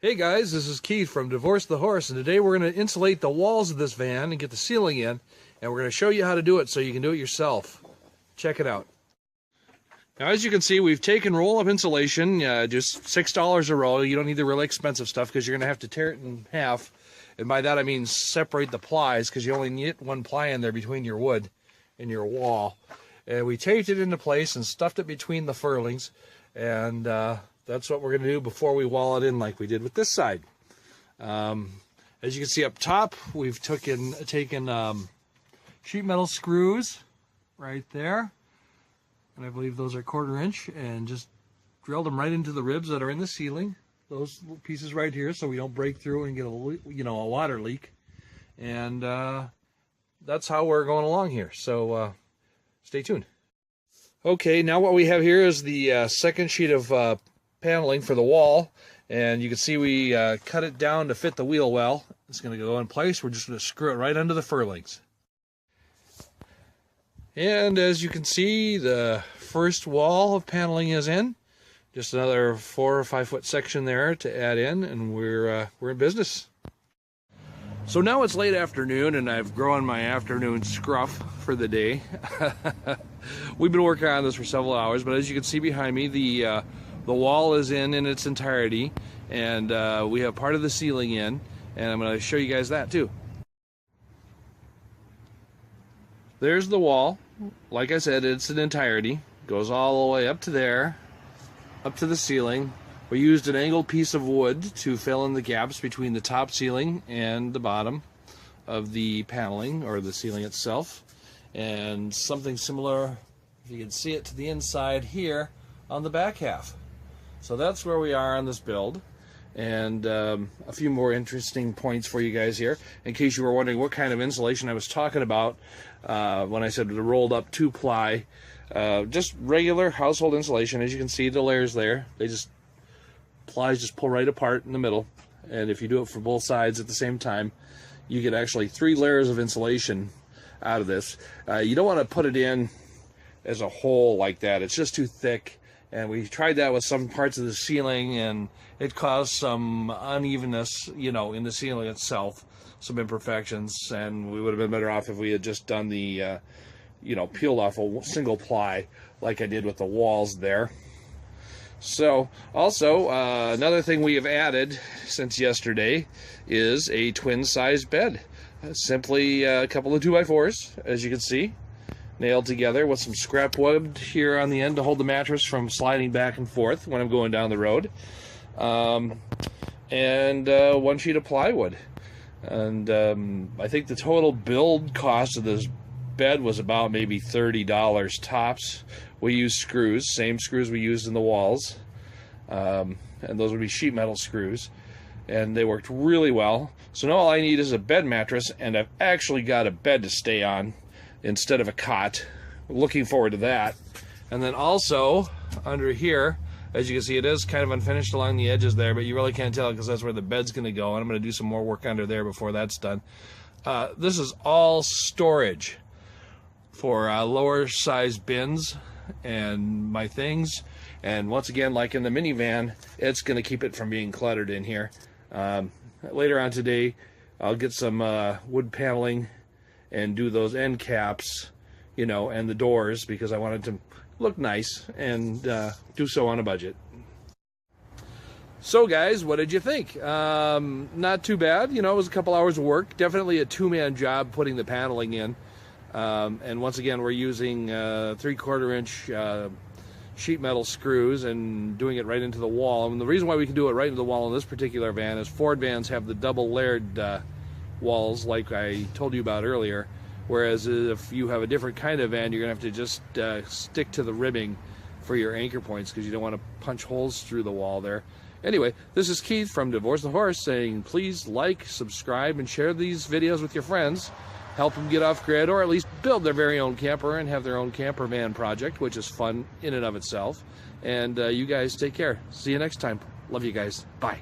Hey guys, this is Keith from Divorce the Horse, and today we're going to insulate the walls of this van and get the ceiling in, and we're going to show you how to do it so you can do it yourself. Check it out. Now, as you can see, we've taken roll-up insulation, just $6 a roll. You don't need the really expensive stuff because you're going to have to tear it in half, and by that I mean separate the plies because you only need one ply in there between your wood and your wall. And we taped it into place and stuffed it between the furlings, and that's what we're going to do before we wall it in like we did with this side. As you can see up top, we've taken sheet metal screws right there, and I believe those are 1/4 inch, and just drilled them right into the ribs that are in the ceiling. Those pieces right here, so we don't break through and get a water leak. And that's how we're going along here. So stay tuned. Okay, now what we have here is the second sheet of paneling for the wall, and you can see we cut it down to fit the wheel well. It's going to go in place. We're just going to screw it right under the furlings. And as you can see, the first wall of paneling is in. Just another 4 or 5 foot section there to add in, and we're in business. So now it's late afternoon, and I've grown my afternoon scruff for the day. We've been working on this for several hours, but as you can see behind me, the wall is in its entirety, and we have part of the ceiling in, and I'm going to show you guys that too. There's the wall. Like I said, it's an entirety. Goes all the way up to there, up to the ceiling. We used an angled piece of wood to fill in the gaps between the top ceiling and the bottom of the paneling, or the ceiling itself. And something similar, if you can see it, to the inside here on the back half. So that's where we are on this build, and a few more interesting points for you guys here, in case you were wondering what kind of insulation I was talking about when I said the rolled up 2-ply. Just regular household insulation. As you can see, the layers there, plies just pull right apart in the middle, and if you do it for both sides at the same time, you get actually 3 layers of insulation out of this. You don't want to put it in as a whole like that. It's just too thick. And we tried that with some parts of the ceiling, and it caused some unevenness, in the ceiling itself, some imperfections, and we would have been better off if we had just done the, peeled off a single ply like I did with the walls there. So, also, another thing we have added since yesterday is a twin-size bed. Simply a couple of 2x4s, as you can see, nailed together with some scrap wood here on the end to hold the mattress from sliding back and forth when I'm going down the road, and 1 sheet of plywood. And I think the total build cost of this bed was about maybe $30 tops. We used screws, same screws we used in the walls, and those would be sheet metal screws, and they worked really well. So now all I need is a bed mattress, and I've actually got a bed to stay on instead of a cot. Looking forward to that. And then also under here, as you can see, it is kind of unfinished along the edges there, but you really can't tell because that's where the bed's going to go, and I'm going to do some more work under there before that's done. This is all storage for lower size bins and my things, and once again, like in the minivan, it's going to keep it from being cluttered in here. Later on today, I'll get some wood paneling and do those end caps, and the doors, because I wanted to look nice and do so on a budget. So guys, what did you think? Not too bad. It was a couple hours of work. Definitely a 2-man job putting the paneling in. And once again, we're using 3/4 inch sheet metal screws and doing it right into the wall. And the reason why we can do it right into the wall in this particular van is Ford vans have the double layered walls like I told you about earlier, whereas if you have a different kind of van, you're gonna have to just stick to the ribbing for your anchor points because you don't want to punch holes through the wall there. Anyway, this is Keith from Divorce the Horse saying please like, subscribe, and share these videos with your friends. Help them get off grid, or at least build their very own camper and have their own camper van project, which is fun in and of itself. And you guys take care. See you next time. Love you guys. Bye.